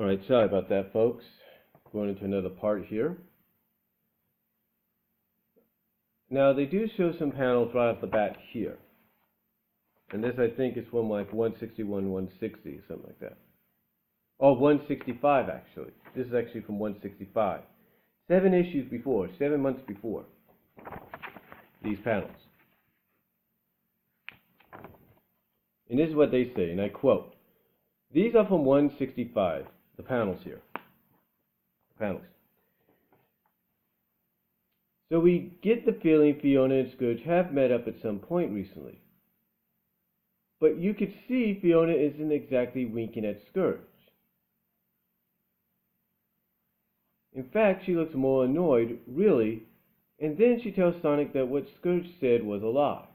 Alright, sorry about that, folks. Going into another part here. Now, they do show some panels right off the bat here. And this, I think, is from like 161, 160, something like that. Oh, 165, actually. This is actually from 165. 7 issues before, 7 months before these panels. And this is what they say, and I quote, "These are from 165, the panels here. Panels. So we get the feeling Fiona and Scourge have met up at some point recently. But you could see Fiona isn't exactly winking at Scourge. In fact, she looks more annoyed, really, and then she tells Sonic that what Scourge said was a lie.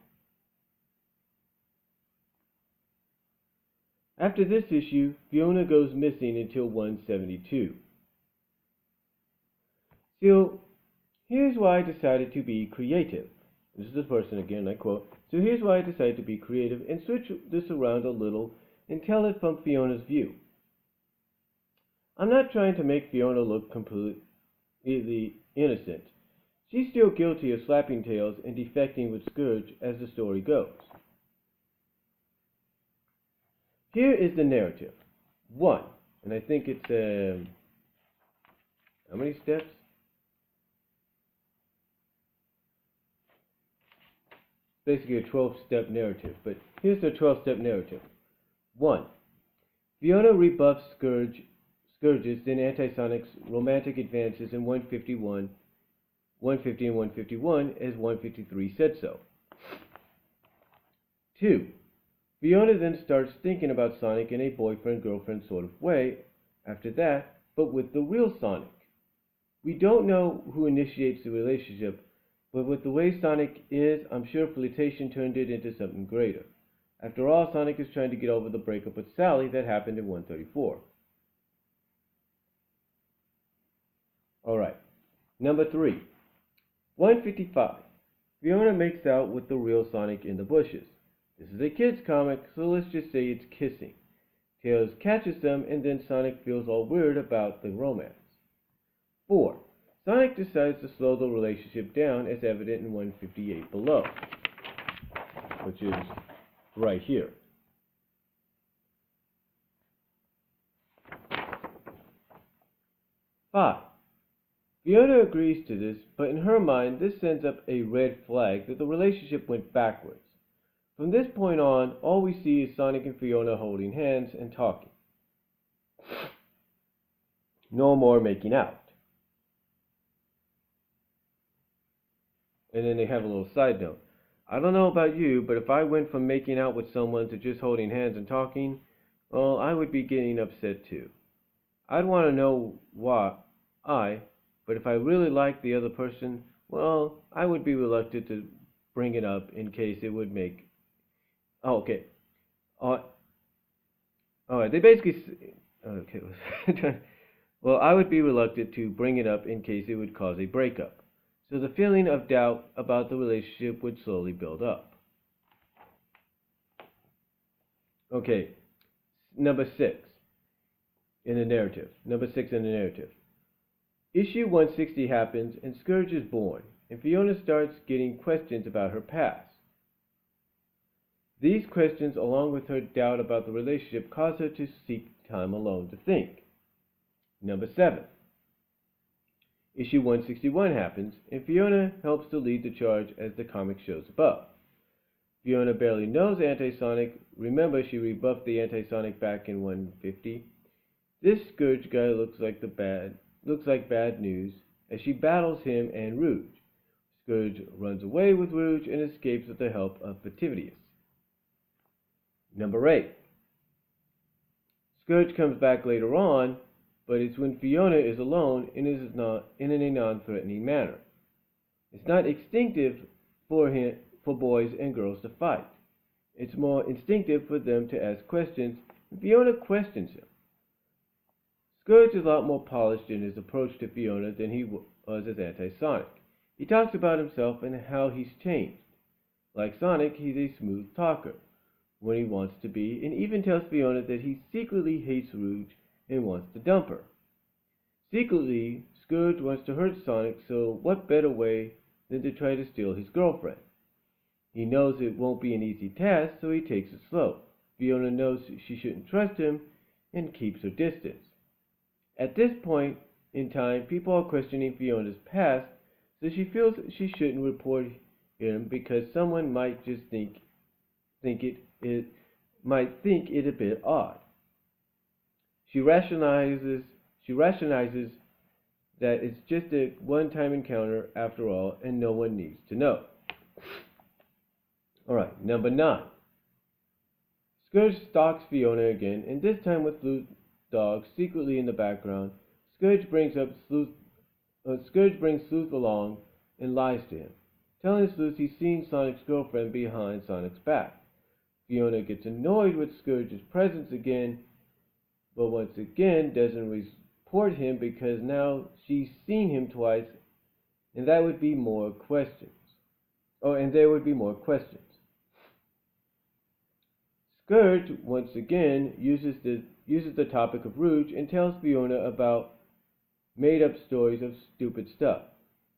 After this issue, Fiona goes missing until 172. So, here's why I decided to be creative. This is the person again, I quote. So here's why I decided to be creative and switch this around a little and tell it from Fiona's view. I'm not trying to make Fiona look completely innocent. She's still guilty of slapping tails and defecting with Scourge as the story goes. Here is the narrative. 1, and I think it's, how many steps? Basically a 12-step narrative, but here's the 12-step narrative. 1. Fiona rebuffs Scourge's then Anti-Sonic's romantic advances in 151, 150 and 151 as 153 said so. 2. Fiona then starts thinking about Sonic in a boyfriend-girlfriend sort of way after that, but with the real Sonic. We don't know who initiates the relationship, but with the way Sonic is, I'm sure flirtation turned it into something greater. After all, Sonic is trying to get over the breakup with Sally that happened in 134. Alright, number 3. 155. Fiona makes out with the real Sonic in the bushes. This is a kid's comic, so let's just say it's kissing. Tails catches them, and then Sonic feels all weird about the romance. 4. Sonic decides to slow the relationship down as evident in 158 below, which is right here. 5. Fiona agrees to this, but in her mind this sends up a red flag that the relationship went backwards. From this point on, all we see is Sonic and Fiona holding hands and talking. No more making out. And then they have a little side note. I don't know about you, but if I went from making out with someone to just holding hands and talking, well, I would be getting upset too. I'd want to know why, but if I really liked the other person, well, I would be reluctant to bring it up in case it would make... Oh, okay. Alright, they basically... Okay. Well, I would be reluctant to bring it up in case it would cause a breakup. So the feeling of doubt about the relationship would slowly build up. Okay, number 6 in the narrative. Number 6 in the narrative. Issue 160 happens and Scourge is born, and Fiona starts getting questions about her past. These questions, along with her doubt about the relationship, cause her to seek time alone to think. Number 7. Issue 161 happens, and Fiona helps to lead the charge as the comic shows above. Fiona barely knows Anti-Sonic. Remember, she rebuffed the Anti-Sonic back in 150. This Scourge guy looks like bad news as she battles him and Rouge. Scourge runs away with Rouge and escapes with the help of Fativius. Number 8. Scourge comes back later on, but it's when Fiona is alone and is not in a non-threatening manner. It's not instinctive for boys and girls to fight. It's more instinctive for them to ask questions, and Fiona questions him. Scourge is a lot more polished in his approach to Fiona than he was as Anti-Sonic. He talks about himself and how he's changed. Like Sonic, he's a smooth talker when he wants to be, and even tells Fiona that he secretly hates Rouge and wants to dump her. Secretly, Scourge wants to hurt Sonic, so what better way than to try to steal his girlfriend? He knows it won't be an easy task, so he takes it slow. Fiona knows she shouldn't trust him and keeps her distance. At this point in time, people are questioning Fiona's past, so she feels she shouldn't report him because someone might just think it might think it a bit odd. She rationalizes that it's just a one-time encounter after all, and no one needs to know. Alright, number 9. Scourge stalks Fiona again, and this time with Sleuth's dog secretly in the background. Scourge brings Sleuth along and lies to him, telling Sleuth he's seen Sonic's girlfriend behind Sonic's back. Fiona gets annoyed with Scourge's presence again, but once again doesn't report him because now she's seen him twice, and there would be more questions. Scourge once again uses the topic of Rouge and tells Fiona about made-up stories of stupid stuff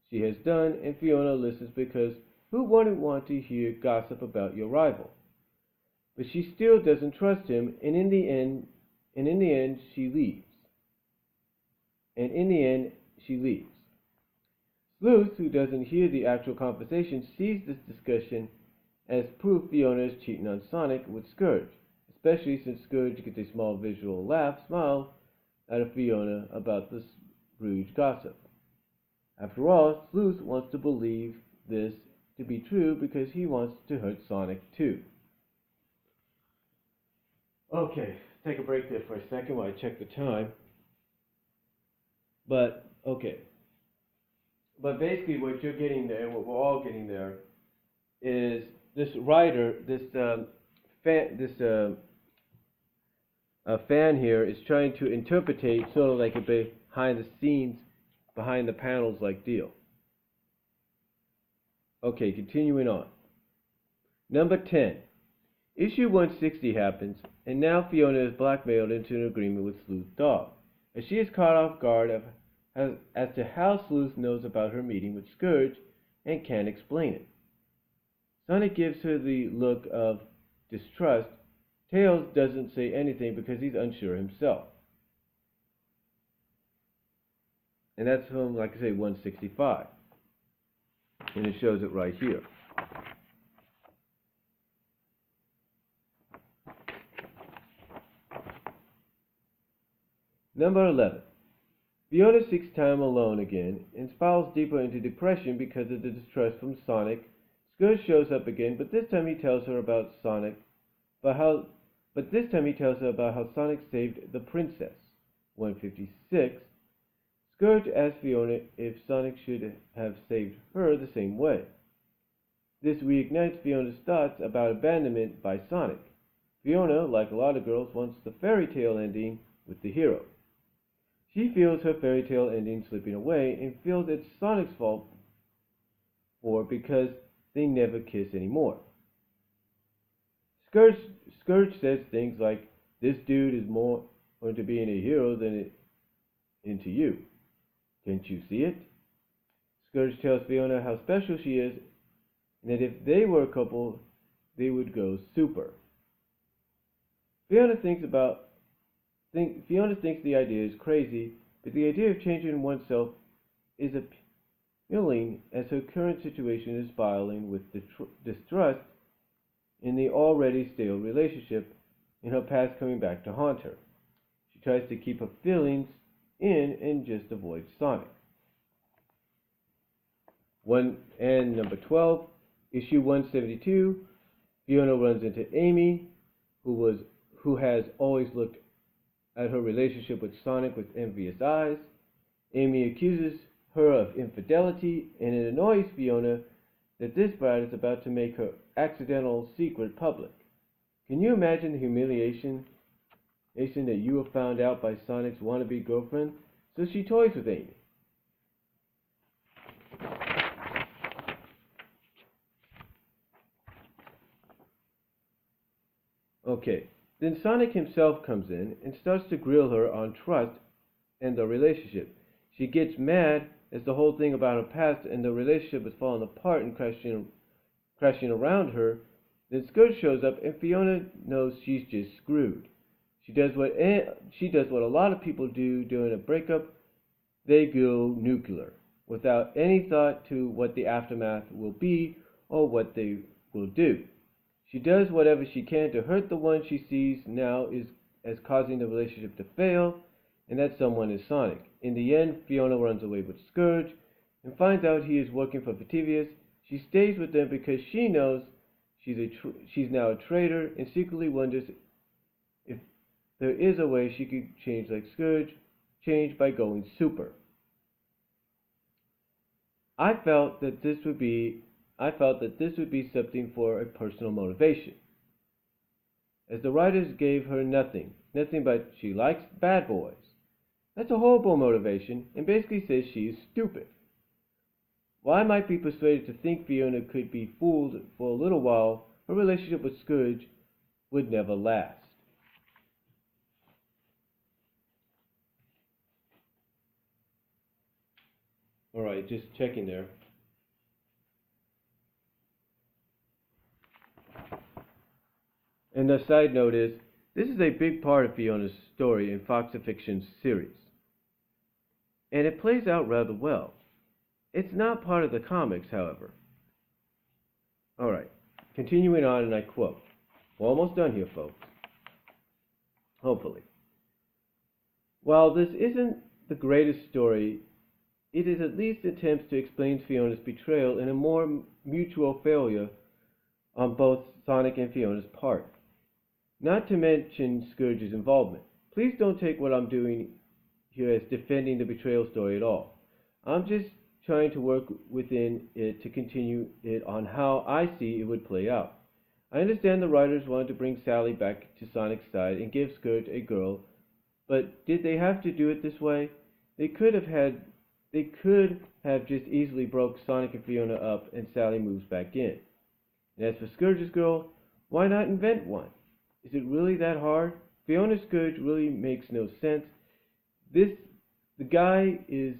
she has done, and Fiona listens because who wouldn't want to hear gossip about your rival? But she still doesn't trust him, and in the end she leaves. Sleuth, who doesn't hear the actual conversation, sees this discussion as proof Fiona is cheating on Sonic with Scourge, especially since Scourge gets a small visual smile out of Fiona about this Rouge gossip. After all, Sleuth wants to believe this to be true because he wants to hurt Sonic too. Okay, take a break there for a second while I check the time. But basically what you're getting there, and what we're all getting there, is this writer, a fan here is trying to interpretate sort of like a behind the scenes, behind the panels like deal. Okay, continuing on. Number 10. Issue 160 happens, and now Fiona is blackmailed into an agreement with Sleuth's dog, as she is caught off guard as to how Sleuth knows about her meeting with Scourge and can't explain it. Sonic gives her the look of distrust. Tails doesn't say anything because he's unsure himself. And that's from, like I say, 165. And it shows it right here. Number 11. Fiona seeks time alone again and spirals deeper into depression because of the distrust from Sonic. Scourge shows up again, but this time he tells her about Sonic, about how Sonic saved the princess. 156. Scourge asks Fiona if Sonic should have saved her the same way. This reignites Fiona's thoughts about abandonment by Sonic. Fiona, like a lot of girls, wants the fairy tale ending with the hero. She feels her fairy tale ending slipping away and feels it's Sonic's fault because they never kiss anymore. Scourge says things like, "This dude is more into being a hero than into you. Can't you see it?" Scourge tells Fiona how special she is and that if they were a couple, they would go super. Fiona thinks the idea is crazy, but the idea of changing oneself is appealing as her current situation is spiraling with distrust in the already stale relationship and her past coming back to haunt her. She tries to keep her feelings in and just avoid Sonic. And number 12, issue 172, Fiona runs into Amy, who has always looked at her relationship with Sonic with envious eyes. Amy accuses her of infidelity, and it annoys Fiona that this brat is about to make her accidental secret public. Can you imagine the humiliation that you were found out by Sonic's wannabe girlfriend? So she toys with Amy. Okay, Then Sonic himself comes in and starts to grill her on trust and the relationship. She gets mad as the whole thing about her past and the relationship is falling apart and crashing around her. Then Scourge shows up and Fiona knows she's just screwed. She does what a lot of people do during a breakup. They go nuclear without any thought to what the aftermath will be or what they will do. She does whatever she can to hurt the one she sees now is as causing the relationship to fail, and that someone is Sonic. In the end, Fiona runs away with Scourge and finds out he is working for Vitivius. She stays with them because she knows she's now a traitor and secretly wonders if there is a way she could change like Scourge, change by going super. I felt that this would be something for a personal motivation, as the writers gave her nothing but she likes bad boys. That's a horrible motivation and basically says she is stupid. While I might be persuaded to think Fiona could be fooled for a little while, her relationship with Scourge would never last. Alright, just checking there. And the side note is, this is a big part of Fiona's story in FoxAffliction's series. And it plays out rather well. It's not part of the comics, however. Alright, continuing on, and I quote. We're almost done here, folks. Hopefully. While this isn't the greatest story, it is at least attempts to explain Fiona's betrayal in a more mutual failure on both Sonic and Fiona's part. Not to mention Scourge's involvement. Please don't take what I'm doing here as defending the betrayal story at all. I'm just trying to work within it to continue it on how I see it would play out. I understand the writers wanted to bring Sally back to Sonic's side and give Scourge a girl, but did they have to do it this way? They could have just easily broke Sonic and Fiona up and Sally moves back in. And as for Scourge's girl, why not invent one? Is it really that hard? Fiona's Scourge really makes no sense. The guy is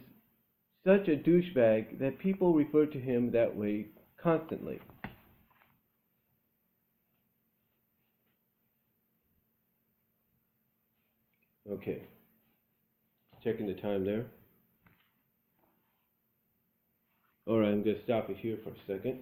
such a douchebag that people refer to him that way constantly. Okay, checking the time there. Alright, I'm going to stop it here for a second.